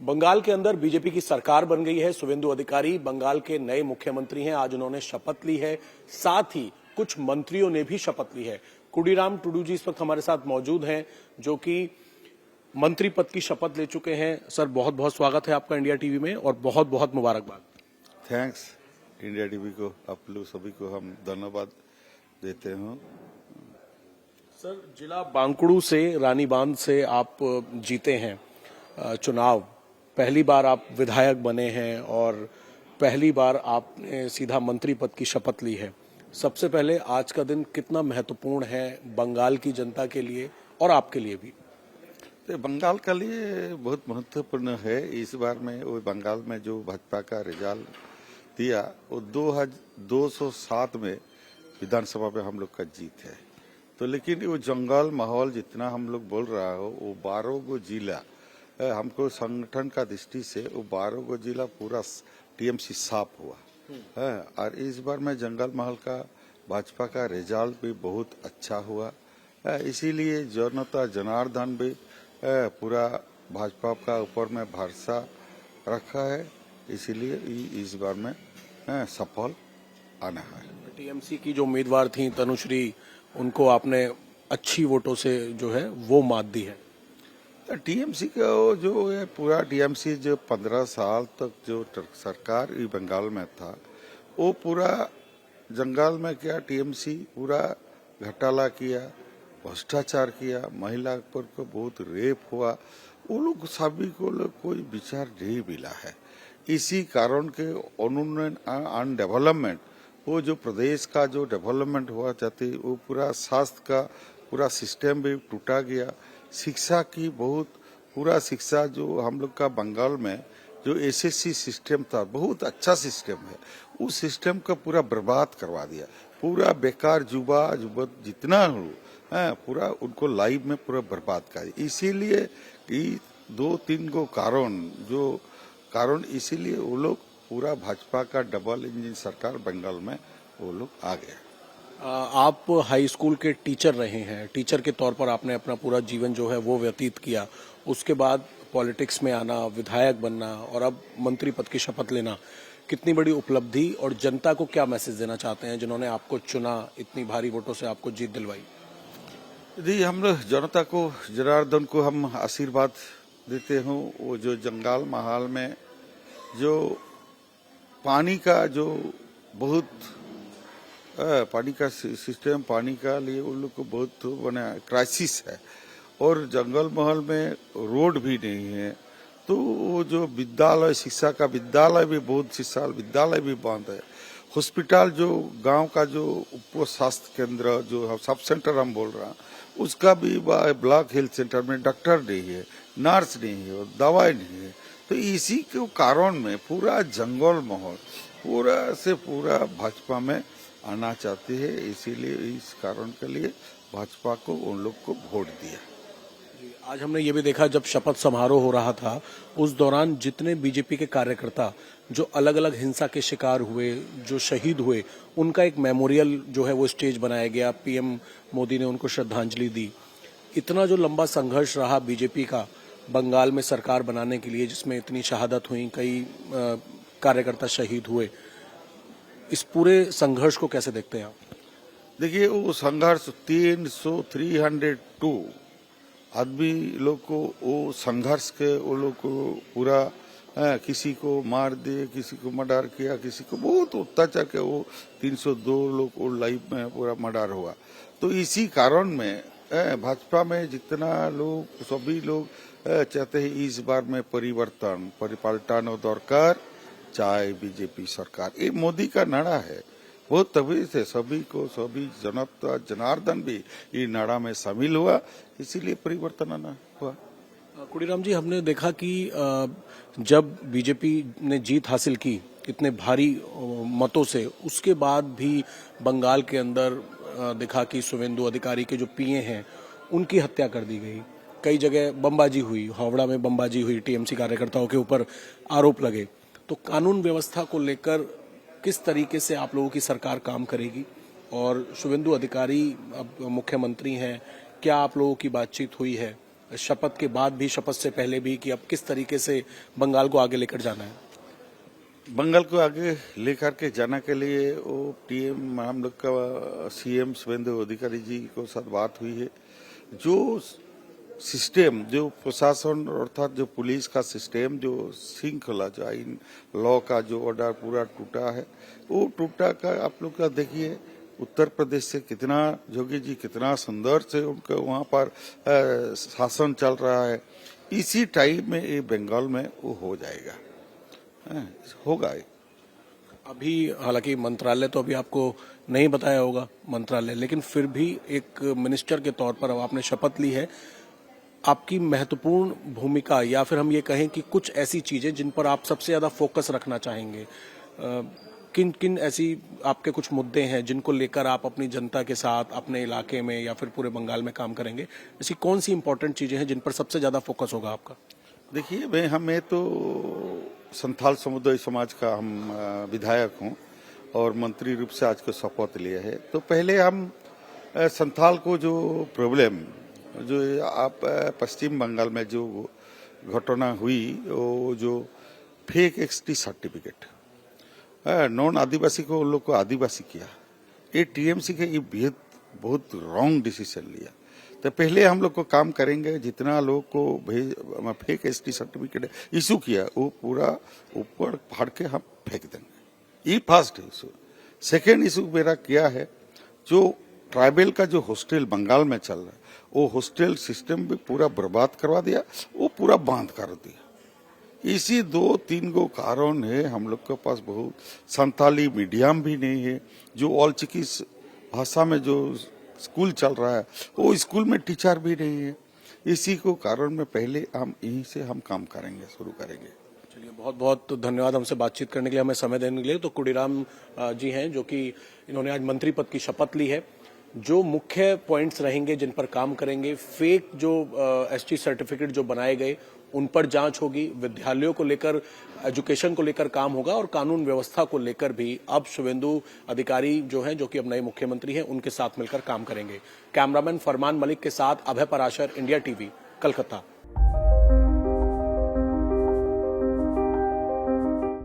बंगाल के अंदर बीजेपी की सरकार बन गई है। शुवेंदु अधिकारी बंगाल के नए मुख्यमंत्री हैं। आज उन्होंने शपथ ली है, साथ ही कुछ मंत्रियों ने भी शपथ ली है। कुडीराम टुडू जी इस वक्त हमारे साथ मौजूद हैं, जो कि मंत्री पद की शपथ ले चुके हैं। सर, बहुत बहुत स्वागत है आपका इंडिया टीवी में और बहुत बहुत मुबारकबाद। थैंक्स इंडिया टीवी को, आप लोग सभी को हम धन्यवाद देते हैं। सर, जिला बांकुड़ू से, रानी बांध से आप जीते हैं चुनाव। पहली बार आप विधायक बने हैं और पहली बार आपने सीधा मंत्री पद की शपथ ली है। सबसे पहले आज का दिन कितना महत्वपूर्ण है बंगाल की जनता के लिए और आपके लिए भी? तो बंगाल के लिए बहुत महत्वपूर्ण है। इस बार में वो बंगाल में जो भाजपा का रिजल्ट दिया, वो 207 में विधानसभा में हम लोग का जीत है। तो लेकिन वो जंगल माहौल जितना हम लोग बोल रहा हो, वो 12 को जिला हमको संगठन का दृष्टि से वो 12 को जिला पूरा टीएमसी साफ हुआ है। और इस बार में जंगल महल का भाजपा का रिजल्ट भी बहुत अच्छा हुआ, इसीलिए जनता जनार्दन भी पूरा भाजपा का ऊपर में भरोसा रखा है, इसीलिए इस बार में सफल आना है। टीएमसी की जो उम्मीदवार थी तनुश्री, उनको आपने अच्छी वोटों से जो है वो मात दी है। टीएमसी का जो है पूरा टीएमसी जो 15 साल तक जो सरकार बंगाल में था, वो पूरा जंगल में क्या टीएमसी पूरा घोटाला किया, भ्रष्टाचार किया, महिला पर को बहुत रेप हुआ। वो लोग सभी को कोई विचार नहीं मिला है। इसी कारण के उन्नयन एंड डेवलपमेंट, वो जो प्रदेश का जो डेवलपमेंट हुआ चाहती, वो पूरा स्वास्थ्य का पूरा सिस्टम भी टूटा गया। शिक्षा की बहुत पूरा शिक्षा जो हम लोग का बंगाल में जो एसएससी सिस्टम था, बहुत अच्छा सिस्टम है, उस सिस्टम को पूरा बर्बाद करवा दिया। पूरा बेकार युवा जितना हो पूरा उनको लाइफ में पूरा बर्बाद कर दिया। इसीलिए 2-3 को कारण इसीलिए वो लोग पूरा भाजपा का डबल इंजन सरकार बंगाल में वो लोग आ गया। आप हाई स्कूल के टीचर रहे हैं, टीचर के तौर पर आपने अपना पूरा जीवन जो है वो व्यतीत किया। उसके बाद पॉलिटिक्स में आना, विधायक बनना और अब मंत्री पद की शपथ लेना, कितनी बड़ी उपलब्धि, और जनता को क्या मैसेज देना चाहते हैं जिन्होंने आपको चुना, इतनी भारी वोटों से आपको जीत दिलवाई? जी, हम लोग जनता को, जनार्दन को हम आशीर्वाद देते हैं। वो जो जंगल महल में जो पानी का जो बहुत पानी का सिस्टम, पानी का लिए उन लोग को बहुत बना क्राइसिस है, और जंगल महल में रोड भी नहीं है। तो वो जो विद्यालय, शिक्षा का विद्यालय भी बहुत शिक्षा विद्यालय भी बंद है। हॉस्पिटल जो गांव का जो उप स्वास्थ्य केंद्र जो सब सेंटर हम बोल रहे हैं, उसका भी ब्लॉक हेल्थ सेंटर में डॉक्टर नहीं है, नर्स नहीं है और दवाई नहीं है। तो इसी के कारण में पूरा जंगल माहौल पूरा भाजपा में आना चाहते हैं, इसीलिए इस कारण के लिए भाजपा को उन लोग को वोट दिया। आज हमने ये भी देखा, जब शपथ समारोह हो रहा था उस दौरान जितने बीजेपी के कार्यकर्ता जो अलग अलग हिंसा के शिकार हुए, जो शहीद हुए, उनका एक मेमोरियल जो है वो स्टेज बनाया गया। पीएम मोदी ने उनको श्रद्धांजलि दी। इतना जो लंबा संघर्ष रहा बीजेपी का बंगाल में सरकार बनाने के लिए, जिसमें इतनी शहादत हुई, कई कार्यकर्ता शहीद हुए, इस पूरे संघर्ष को कैसे देखते हैं आप? देखिए, वो संघर्ष 302 आदमी लोग को वो संघर्ष के वो लोग को पूरा किसी को मार दिए, किसी को मर्डर किया, किसी को बहुत अत्याचार किया। वो 302 लोग वो लाइफ में पूरा मर्डर हुआ। तो इसी कारण में भाजपा में जितना लोग, सभी लोग चाहते हैं इस बार में परिपलटन दरकार, चाहे बीजेपी सरकार। ये मोदी का नारा है, बहुत तभी से सभी को, सभी जनता जनार्दन भी ये नारा में शामिल हुआ, इसीलिए परिवर्तन आना हुआ। कुडीराम जी, हमने देखा कि जब बीजेपी ने जीत हासिल की इतने भारी मतों से, उसके बाद भी बंगाल के अंदर देखा कि शुवेंदु अधिकारी के जो पीए हैं उनकी हत्या कर दी गई। कई जगह बमबाजी हुई, हावड़ा में बमबाजी हुई, टीएमसी कार्यकर्ताओं के ऊपर आरोप लगे। तो कानून व्यवस्था को लेकर किस तरीके से आप लोगों की सरकार काम करेगी? और शुवेंदु अधिकारी अब मुख्यमंत्री हैं, क्या आप लोगों की बातचीत हुई है शपथ के बाद भी, शपथ से पहले भी, कि अब किस तरीके से बंगाल को आगे लेकर जाना है? बंगाल को आगे लेकर के जाने के लिए वो टीएम हम लोग का सीएम शुभेंदु अधिकारी जी को साथ बात हुई है। जो सिस्टम, जो प्रशासन अर्थात जो पुलिस का सिस्टम, जो श्रृंखला, जो आइन लॉ का जो ऑर्डर पूरा टूटा है, वो टूटा का आप लोग का देखिए उत्तर प्रदेश से कितना योगी जी कितना सुंदर से उनका वहाँ पर शासन चल रहा है। इसी टाइप में ये बंगाल में वो हो जाएगा, होगा। अभी हालांकि मंत्रालय तो अभी आपको नहीं बताया होगा मंत्रालय, लेकिन फिर भी एक मिनिस्टर के तौर पर अब आपने शपथ ली है, आपकी महत्वपूर्ण भूमिका, या फिर हम ये कहें कि कुछ ऐसी चीजें जिन पर आप सबसे ज्यादा फोकस रखना चाहेंगे, किन किन ऐसी आपके कुछ मुद्दे हैं जिनको लेकर आप अपनी जनता के साथ अपने इलाके में या फिर पूरे बंगाल में काम करेंगे? ऐसी कौन सी इंपॉर्टेंट चीजें हैं जिन पर सबसे ज्यादा फोकस होगा आपका? देखिए, हमें तो संथाल समुदाय समाज का हम विधायक हूँ और मंत्री रूप से आज को शपथ लिया है। तो पहले हम संथाल को जो प्रॉब्लम, जो आप पश्चिम बंगाल में जो घटना हुई, वो जो फेक एक्सटी सर्टिफिकेट, नॉन आदिवासी को उन लोग को आदिवासी किया, ये टीएमसी के ये बहुत रॉन्ग डिसीजन लिया। तो पहले हम लोग को काम करेंगे, जितना लोग को फेक एसटी सर्टिफिकेट इशू किया वो पूरा ऊपर फाड़ के हम फेंक देंगे। ये फर्स्ट इशू। सेकेंड इशू मेरा क्या है, जो ट्राइबल का जो हॉस्टल बंगाल में चल रहा है, वो हॉस्टल सिस्टम भी पूरा बर्बाद करवा दिया, वो पूरा बंद कर दिया। इसी 2-3 गो कारण है। हम लोग के पास बहुत संताली मीडियम भी नहीं है, जो ऑल चिकिस भाषा में जो स्कूल चल रहा है वो स्कूल में टीचर भी नहीं है। इसी को कारण में पहले हम यहीं से हम काम करेंगे, शुरू करेंगे। चलिए, बहुत बहुत धन्यवाद हमसे बातचीत करने के लिए, हमें समय देने के लिए। तो कुडीराम जी हैं जो कि इन्होंने आज मंत्री पद की शपथ ली है। जो मुख्य पॉइंट्स रहेंगे जिन पर काम करेंगे, फेक जो एसटी सर्टिफिकेट जो बनाए गए उन पर जांच होगी, विद्यालयों को लेकर, एजुकेशन को लेकर काम होगा, और कानून व्यवस्था को लेकर भी अब शुभेंदु अधिकारी जो हैं, जो कि अब नए मुख्यमंत्री हैं, उनके साथ मिलकर काम करेंगे। कैमरामैन फरमान मलिक के साथ अभय पराशर, इंडिया टीवी, कलकत्ता।